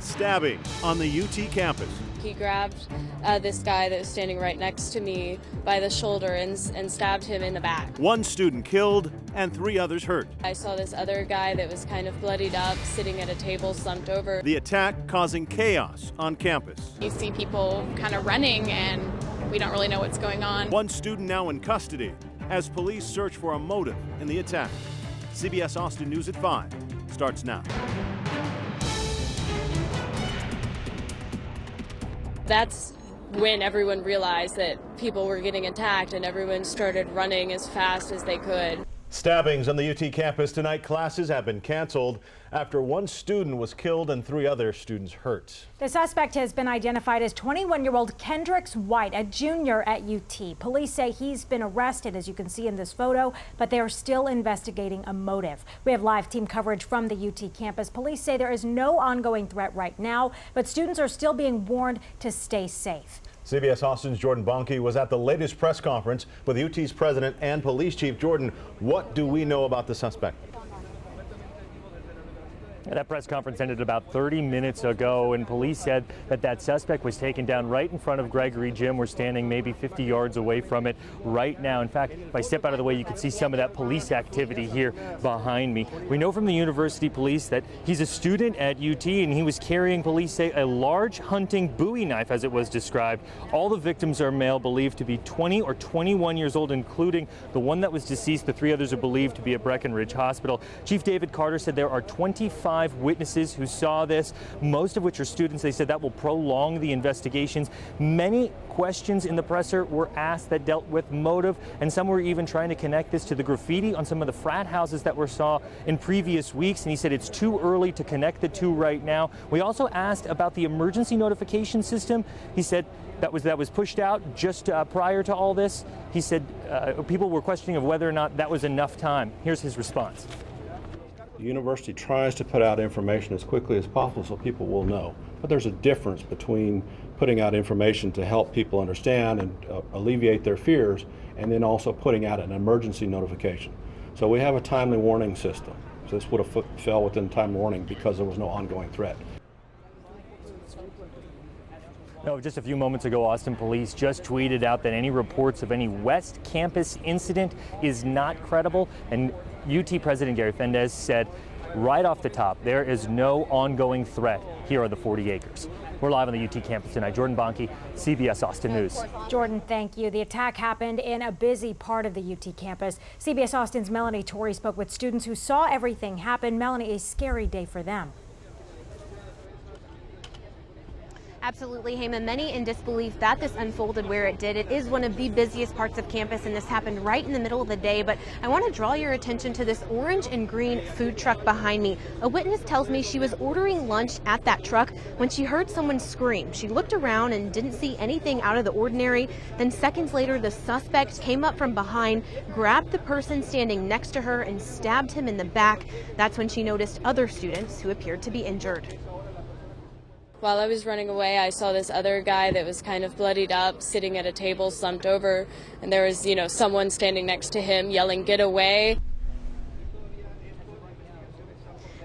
Stabbings on the UT campus. He grabbed this guy that was standing right next to me by the shoulder and stabbed him in the back. One student killed and 3 others hurt. I saw this other guy that was kind of bloodied up, sitting at a table, slumped over. The attack causing chaos on campus. You see people kind of running and we don't really know what's going on. One student now in custody as police search for a motive in the attack. CBS Austin News at 5 starts now. That's when everyone realized that people were getting attacked and everyone started running as fast as they could. Stabbings on the UT campus tonight. Classes have been canceled after one student was killed and 3 other students hurt. The suspect has been identified as 21-year-old Kendricks White, a junior at UT. Police say he's been arrested, as you can see in this photo, but they are still investigating a motive. We have live team coverage from the UT campus. Police say there is no ongoing threat right now, but students are still being warned to stay safe. CBS Austin's Jordan Bonke was at the latest press conference with UT's president and police chief. Jordan, what do we know about the suspect? That press conference ended about 30 minutes ago, and police said that suspect was taken down right in front of Gregory Gym. We're standing maybe 50 yards away from it right now. In fact, if I step out of the way, you can see some of that police activity here behind me. We know from the university police that he's a student at UT, and he was carrying, police say, a large hunting Bowie knife, as it was described. All the victims are male, believed to be 20 or 21 years old, including the one that was deceased. The 3 others are believed to be at Breckenridge Hospital. Chief David Carter said there are 25 witnesses who saw this, most of which are students. They said that will prolong the investigations. Many questions in the presser were asked that dealt with motive, and some were even trying to connect this to the graffiti on some of the frat houses that were saw in previous weeks, and he said it's too early to connect the two right now. We also asked about the emergency notification system. He said that was pushed out just prior to all this. He said people were questioning of whether or not that was enough time. Here's his response. The university tries to put out information as quickly as possible so people will know. But there's a difference between putting out information to help people understand and alleviate their fears, and then also putting out an emergency notification. So we have a timely warning system. So this would have fell within time warning because there was no ongoing threat. No, just a few moments ago, Austin police just tweeted out that any reports of any West Campus incident is not credible. And UT President Gary Fendez said right off the top, there is no ongoing threat here on the 40 acres. We're live on the UT campus tonight. Jordan Bonke, CBS Austin News. Jordan, thank you. The attack happened in a busy part of the UT campus. CBS Austin's Melanie Torrey spoke with students who saw everything happen. Melanie, a scary day for them. Absolutely, Heyman. Many in disbelief that this unfolded where it did. It is one of the busiest parts of campus, and this happened right in the middle of the day. But I want to draw your attention to this orange and green food truck behind me. A witness tells me she was ordering lunch at that truck when she heard someone scream. She looked around and didn't see anything out of the ordinary. Then seconds later, the suspect came up from behind, grabbed the person standing next to her, and stabbed him in the back. That's when she noticed other students who appeared to be injured. While I was running away, I saw this other guy that was kind of bloodied up, sitting at a table, slumped over, and there was, someone standing next to him yelling, "Get away."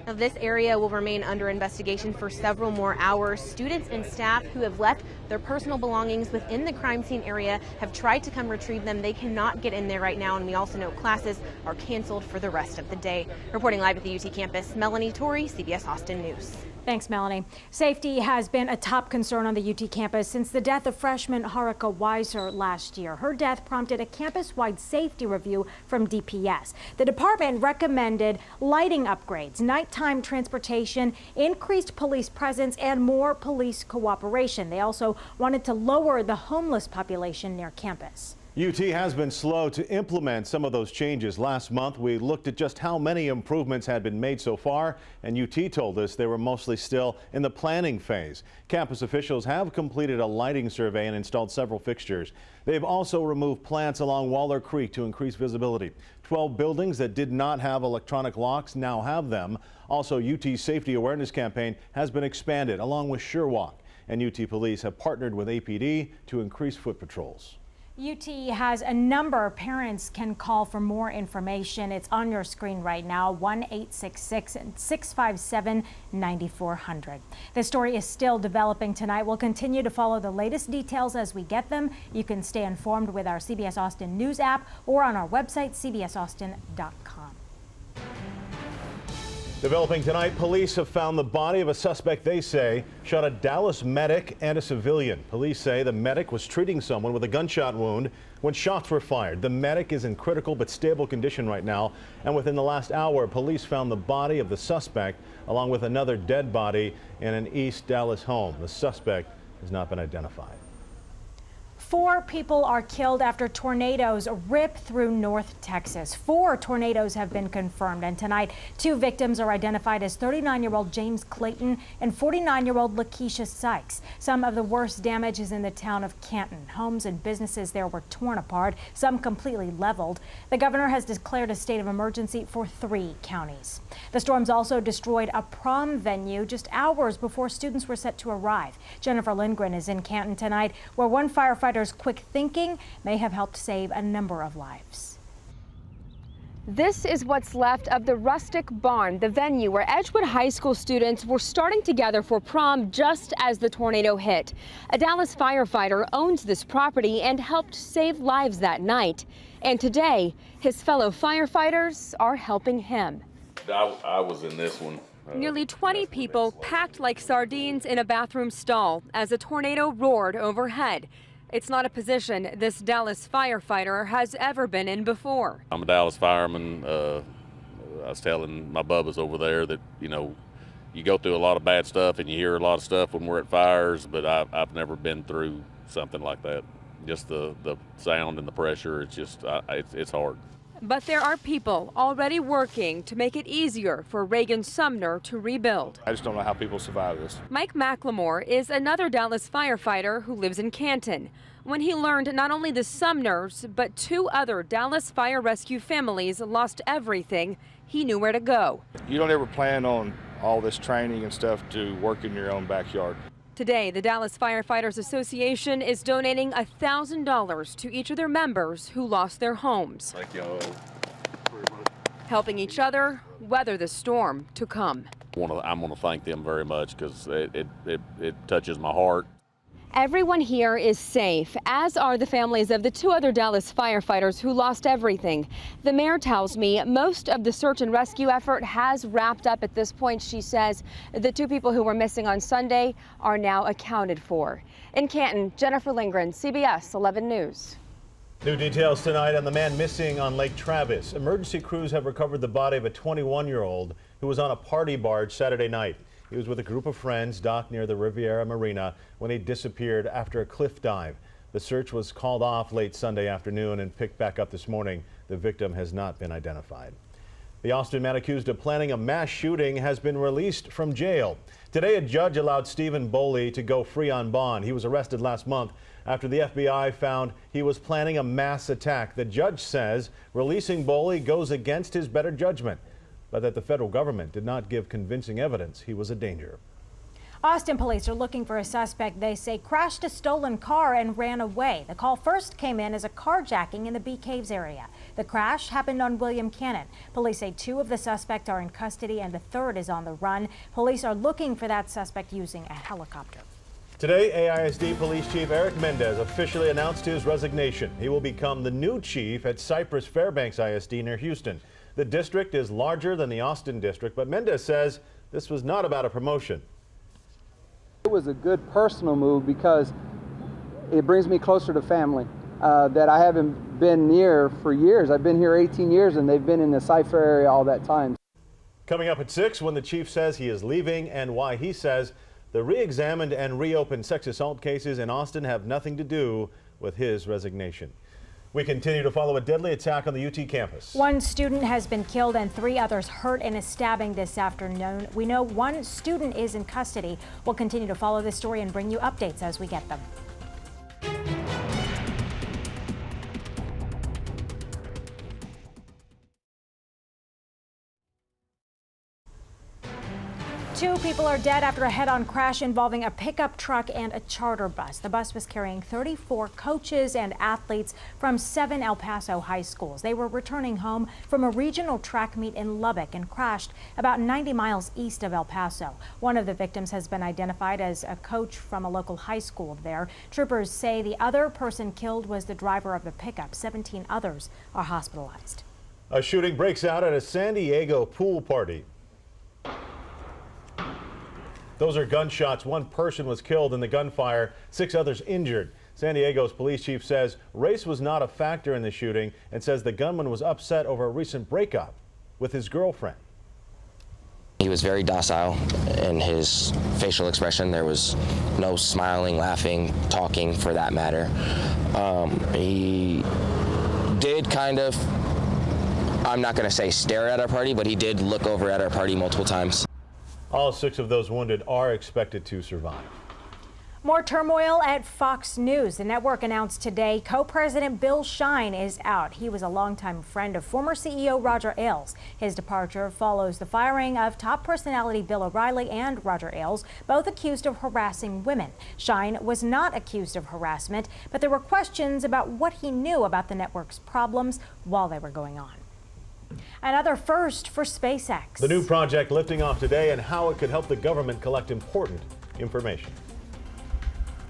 Now, this area will remain under investigation for several more hours. Students and staff who have left their personal belongings within the crime scene area have tried to come retrieve them. They cannot get in there right now, and we also know classes are canceled for the rest of the day. Reporting live at the UT campus, Melanie Torrey, CBS Austin News. Thanks, Melanie. Safety has been a top concern on the UT campus since the death of freshman Haruka Weiser last year. Her death prompted a campus-wide safety review from DPS. The department recommended lighting upgrades, nighttime transportation, increased police presence, and more police cooperation. They also wanted to lower the homeless population near campus. UT has been slow to implement some of those changes. Last month, we looked at just how many improvements had been made so far, and UT told us they were mostly still in the planning phase. Campus officials have completed a lighting survey and installed several fixtures. They've also removed plants along Waller Creek to increase visibility. 12 buildings that did not have electronic locks now have them. Also, UT's safety awareness campaign has been expanded along with SureWalk, and UT police have partnered with APD to increase foot patrols. UT has a number parents can call for more information. It's on your screen right now, 1-866-657-9400. This story is still developing tonight. We'll continue to follow the latest details as we get them. You can stay informed with our CBS Austin News app or on our website, cbsaustin.com. Developing tonight, police have found the body of a suspect they say shot a Dallas medic and a civilian. Police say the medic was treating someone with a gunshot wound when shots were fired. The medic is in critical but stable condition right now, and within the last hour, police found the body of the suspect along with another dead body in an East Dallas home. The suspect has not been identified. 4 people are killed after tornadoes rip through North Texas. 4 tornadoes have been confirmed, and tonight 2 victims are identified as 39-year-old James Clayton and 49-year-old Lakeisha Sykes. Some of the worst damage is in the town of Canton. Homes and businesses there were torn apart, some completely leveled. The governor has declared a state of emergency for 3 counties. The storms also destroyed a prom venue just hours before students were set to arrive. Jennifer Lindgren is in Canton tonight, where one firefighter quick thinking may have helped save a number of lives. This is what's left of the rustic barn, the venue where Edgewood High School students were starting to gather for prom just as the tornado hit. A Dallas firefighter owns this property and helped save lives that night. And today, his fellow firefighters are helping him. I was in this one. Nearly 20 people packed like sardines in a bathroom stall as a tornado roared overhead. It's not a position this Dallas firefighter has ever been in before. I'm a Dallas fireman. I was telling my bubbas over there that, you know, you go through a lot of bad stuff and you hear a lot of stuff when we're at fires, but I've never been through something like that. Just the sound and the pressure, it's just, it's hard. But there are people already working to make it easier for Reagan Sumner to rebuild. I just don't know how people survive this. Mike McLemore is another Dallas firefighter who lives in Canton. When he learned not only the Sumners, but 2 other Dallas fire rescue families lost everything, he knew where to go. You don't ever plan on all this training and stuff to work in your own backyard. Today, the Dallas Firefighters Association is donating $1,000 to each of their members who lost their homes. Thank you. Helping each other weather the storm to come. I'm going to thank them very much because it touches my heart. Everyone here is safe, as are the families of the 2 other Dallas firefighters who lost everything. The mayor tells me most of the search and rescue effort has wrapped up at this point. She says the 2 people who were missing on Sunday are now accounted for. In Canton, Jennifer Lindgren, CBS 11 News. New details tonight on the man missing on Lake Travis. Emergency crews have recovered the body of a 21-year-old who was on a party barge Saturday night. He was with a group of friends docked near the Riviera Marina when he disappeared after a cliff dive. The search was called off late Sunday afternoon and picked back up this morning. The victim has not been identified. The Austin man accused of planning a mass shooting has been released from jail. Today, a judge allowed Stephen Boley to go free on bond. He was arrested last month after the FBI found he was planning a mass attack. The judge says releasing Boley goes against his better judgment, but that the federal government did not give convincing evidence he was a danger. Austin police are looking for a suspect they say crashed a stolen car and ran away. The call first came in as a carjacking in the Bee Caves area. The crash happened on William Cannon. Police say 2 of the suspects are in custody and the 3rd is on the run. Police are looking for that suspect using a helicopter. Today, AISD Police Chief Eric Mendez officially announced his resignation. He will become the new chief at Cypress Fairbanks ISD near Houston. The district is larger than the Austin district, but Mendez says this was not about a promotion. It was a good personal move because it brings me closer to family that I haven't been near for years. I've been here 18 years and they've been in the Cypher area all that time. Coming up at 6, when the chief says he is leaving and why he says the re-examined and reopened sex assault cases in Austin have nothing to do with his resignation. We continue to follow a deadly attack on the UT campus. 1 student has been killed and 3 others hurt in a stabbing this afternoon. We know 1 student is in custody. We'll continue to follow this story and bring you updates as we get them. 2 people are dead after a head-on crash involving a pickup truck and a charter bus. The bus was carrying 34 coaches and athletes from 7 El Paso high schools. They were returning home from a regional track meet in Lubbock and crashed about 90 miles east of El Paso. One of the victims has been identified as a coach from a local high school there. Troopers say the other person killed was the driver of the pickup. 17 others are hospitalized. A shooting breaks out at a San Diego pool party. Those are gunshots. 1 person was killed in the gunfire, 6 others injured. San Diego's police chief says race was not a factor in the shooting and says the gunman was upset over a recent breakup with his girlfriend. He was very docile in his facial expression. There was no smiling, laughing, talking for that matter. He did kind of, I'm not going to say stare at our party, but he did look over at our party multiple times. All 6 of those wounded are expected to survive. More turmoil at Fox News. The network announced today co-president Bill Shine is out. He was a longtime friend of former CEO Roger Ailes. His departure follows the firing of top personality Bill O'Reilly and Roger Ailes, both accused of harassing women. Shine was not accused of harassment, but there were questions about what he knew about the network's problems while they were going on. Another first for SpaceX. The new project lifting off today and how it could help the government collect important information.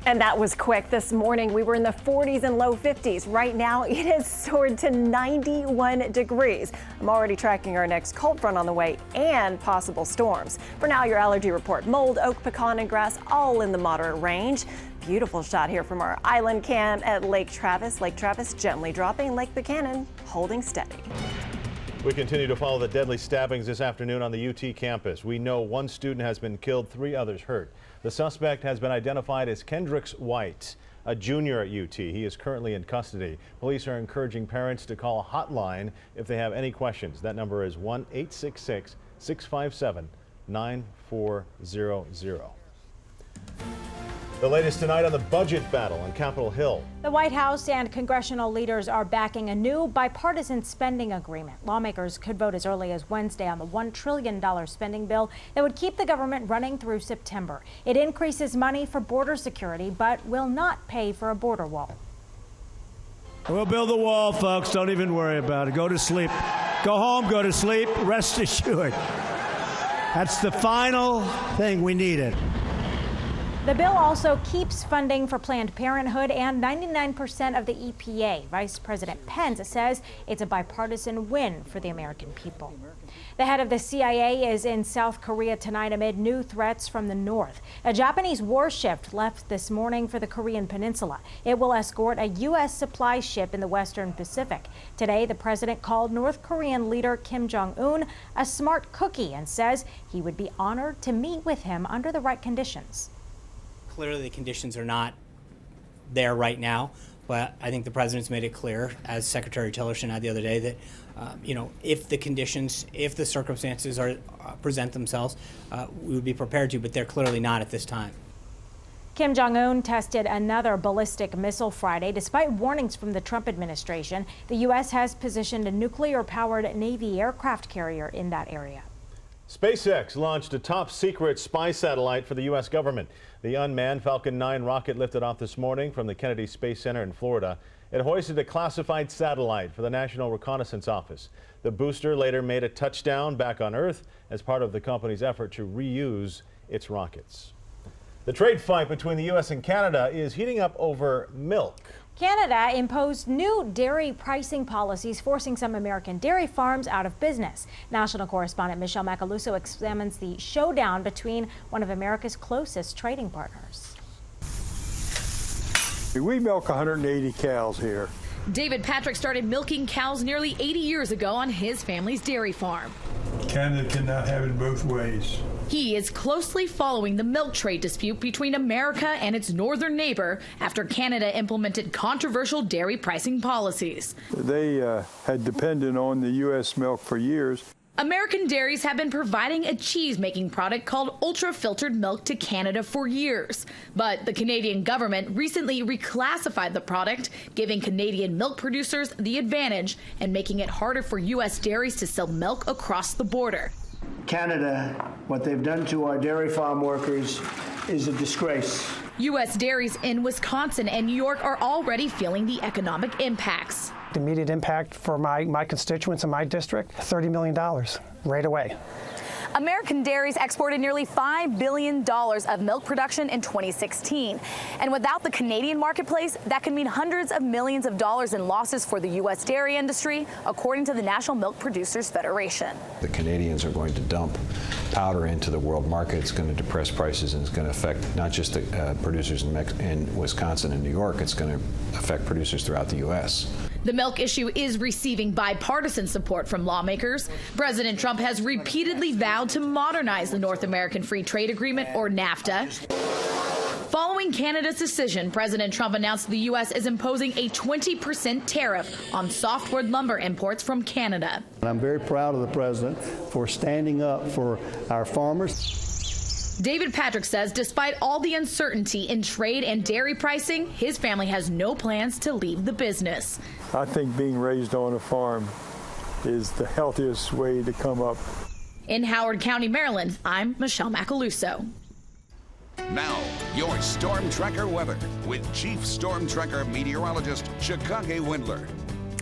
And that was quick. This morning we were in the 40s and low 50s. Right now it has soared to 91 degrees. I'm already tracking our next cold front on the way and possible storms. For now, your allergy report: mold, oak, pecan, and grass all in the moderate range. Beautiful shot here from our island cam at Lake Travis. Lake Travis gently dropping, Lake Buchanan holding steady. We continue to follow the deadly stabbings this afternoon on the UT campus. We know 1 student has been killed, 3 others hurt. The suspect has been identified as Kendricks White, a junior at UT. He is currently in custody. Police are encouraging parents to call a hotline if they have any questions. That number is 1-866-657-9400. The latest tonight on the budget battle on Capitol Hill. The White House and congressional leaders are backing a new bipartisan spending agreement. Lawmakers could vote as early as Wednesday on the $1 trillion spending bill that would keep the government running through September. It increases money for border security, but will not pay for a border wall. We'll build the wall, folks. Don't even worry about it. Go to sleep. Go home, go to sleep. Rest assured. That's the final thing we needed. The bill also keeps funding for Planned Parenthood and 99% of the EPA. Vice President Pence says it's a bipartisan win for the American people. The head of the CIA is in South Korea tonight amid new threats from the north. A Japanese warship left this morning for the Korean Peninsula. It will escort a U.S. supply ship in the Western Pacific. Today, the president called North Korean leader Kim Jong-un a smart cookie and says he would be honored to meet with him under the right conditions. Clearly, the conditions are not there right now, but I think the president's made it clear, as Secretary Tillerson had the other day, that if the conditions, if the circumstances present themselves, we would be prepared to, but they're clearly not at this time. Kim Jong-un tested another ballistic missile Friday. Despite warnings from the Trump administration, the U.S. has positioned a nuclear-powered Navy aircraft carrier in that area. SpaceX launched a top-secret spy satellite for the U.S. government. The unmanned Falcon 9 rocket lifted off this morning from the Kennedy Space Center in Florida. It hoisted a classified satellite for the National Reconnaissance Office. The booster later made a touchdown back on Earth as part of the company's effort to reuse its rockets. The trade fight between the U.S. and Canada is heating up over milk. Canada imposed new dairy pricing policies, forcing some American dairy farms out of business. National correspondent Michelle Macaluso examines the showdown between one of America's closest trading partners. We milk 180 cows here. David Patrick started milking cows nearly 80 years ago on his family's dairy farm. Canada cannot have it both ways. He is closely following the milk trade dispute between America and its northern neighbor after Canada implemented controversial dairy pricing policies. They had depended on the U.S. milk for years. American dairies have been providing a cheese-making product called ultra-filtered milk to Canada for years. But the Canadian government recently reclassified the product, giving Canadian milk producers the advantage and making it harder for U.S. dairies to sell milk across the border. Canada, what they've done to our dairy farm workers is a disgrace. U.S. dairies in Wisconsin and New York are already feeling the economic impacts. The immediate impact for my constituents in my district, $30 million right away. American dairies exported nearly $5 billion of milk production in 2016. And without the Canadian marketplace, that could mean hundreds of millions of dollars in losses for the U.S. dairy industry, according to the National Milk Producers Federation. The Canadians are going to dump powder into the world market. It's going to depress prices, and it's going to affect not just the producers in Wisconsin and New York, it's going to affect producers throughout the U.S. The milk issue is receiving bipartisan support from lawmakers. President Trump has repeatedly vowed to modernize the North American Free Trade Agreement, or NAFTA. Following Canada's decision, President Trump announced the U.S. is imposing a 20% tariff on softwood lumber imports from Canada. I'm very proud of the president for standing up for our farmers. David Patrick says despite all the uncertainty in trade and dairy pricing, his family has no plans to leave the business. I think being raised on a farm is the healthiest way to come up. In Howard County, Maryland, I'm Michelle Macaluso. Now, your Storm Tracker weather with Chief Storm Tracker meteorologist Chicago Windler.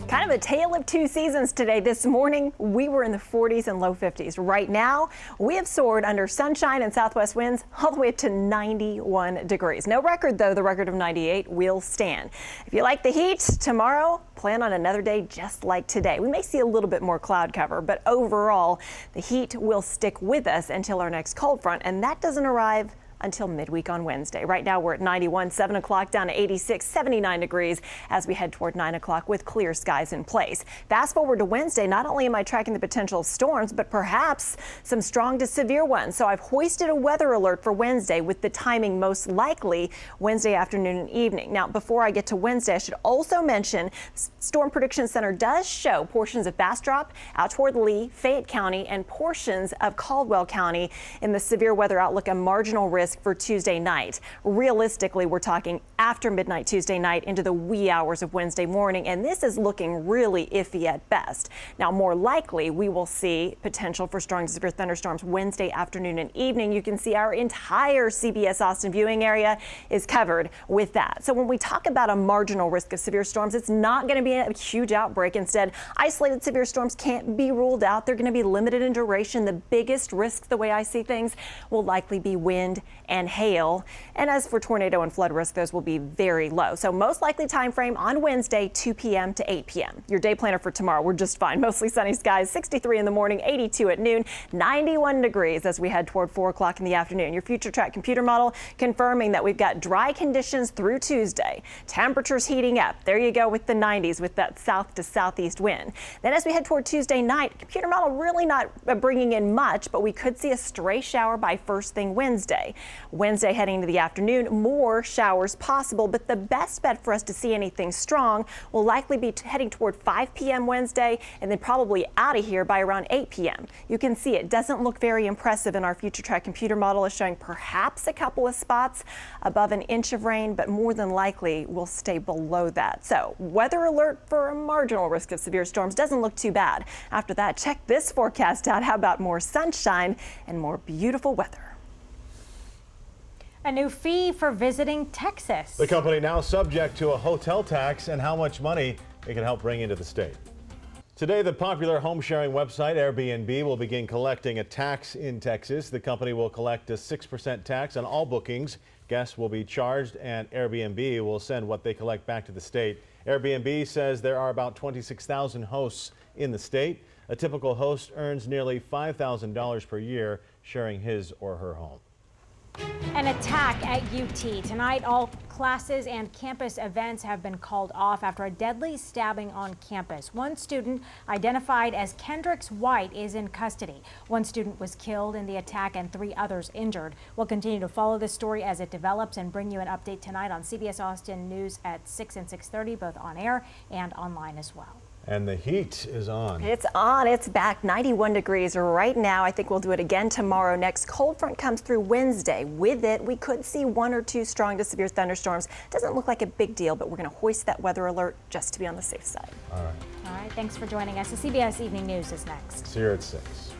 Kind of a tale of two seasons today. This morning, we were in the 40s and low 50s. Right now, we have soared under sunshine and southwest winds all the way up to 91 degrees. No record, though. The record of 98 will stand. If you like the heat, tomorrow, plan on another day just like today. We may see a little bit more cloud cover, but overall, the heat will stick with us until our next cold front, and that doesn't arrive until midweek on Wednesday. Right now we're at 91, 7 o'clock down to 86, 79 degrees as we head toward 9 o'clock with clear skies in place. Fast forward to Wednesday, not only am I tracking the potential storms, but perhaps some strong to severe ones. So I've hoisted a weather alert for Wednesday with the timing most likely Wednesday afternoon and evening. Now, before I get to Wednesday, I should also mention Storm Prediction Center does show portions of Bastrop out toward Lee, Fayette County, and portions of Caldwell County in the severe weather outlook, a marginal risk for Tuesday night. Realistically, we're talking after midnight Tuesday night into the wee hours of Wednesday morning, and this is looking really iffy at best. Now, more likely, we will see potential for strong to severe thunderstorms Wednesday afternoon and evening. You can see our entire CBS Austin viewing area is covered with that. So when we talk about a marginal risk of severe storms, it's not going to be a huge outbreak. Instead, isolated severe storms can't be ruled out. They're going to be limited in duration. The biggest risk, the way I see things, will likely be wind and hail. And as for tornado and flood risk, those will be very low. So most likely time frame on Wednesday, 2 p.m. to 8 p.m. Your day planner for tomorrow, we're just fine. Mostly sunny skies, 63 in the morning, 82 at noon, 91 degrees as we head toward 4 o'clock in the afternoon. Your future track computer model confirming that we've got dry conditions through Tuesday. Temperatures heating up. There you go with the 90s with that south to southeast wind. Then as we head toward Tuesday night, computer model really not bringing in much, but we could see a stray shower by first thing Wednesday. Wednesday heading into the afternoon, more showers possible, but the best bet for us to see anything strong will likely be heading toward 5 p.m. Wednesday and then probably out of here by around 8 p.m. You can see it doesn't look very impressive in our future track computer model is showing perhaps a couple of spots above an inch of rain, but more than likely will stay below that. So weather alert for a marginal risk of severe storms doesn't look too bad. After that, check this forecast out. How about more sunshine and more beautiful weather? A new fee for visiting Texas. The company now subject to a hotel tax and how much money it can help bring into the state. Today, the popular home sharing website Airbnb will begin collecting a tax in Texas. The company will collect a 6% tax on all bookings. Guests will be charged and Airbnb will send what they collect back to the state. Airbnb says there are about 26,000 hosts in the state. A typical host earns nearly $5,000 per year sharing his or her home. An attack at UT. Tonight, all classes and campus events have been called off after a deadly stabbing on campus. One student, identified as Kendrix White, is in custody. One student was killed in the attack and 3 others injured. We'll continue to follow this story as it develops and bring you an update tonight on CBS Austin News at 6 and 6:30, both on air and online as well. And the heat is on. It's on. It's back. 91 degrees right now. I think we'll do it again tomorrow. Next cold front comes through Wednesday. With it, we could see 1 or 2 strong to severe thunderstorms. Doesn't look like a big deal, but we're going to hoist that weather alert just to be on the safe side. All right. All right. Thanks for joining us. The CBS Evening News is next. See you at 6.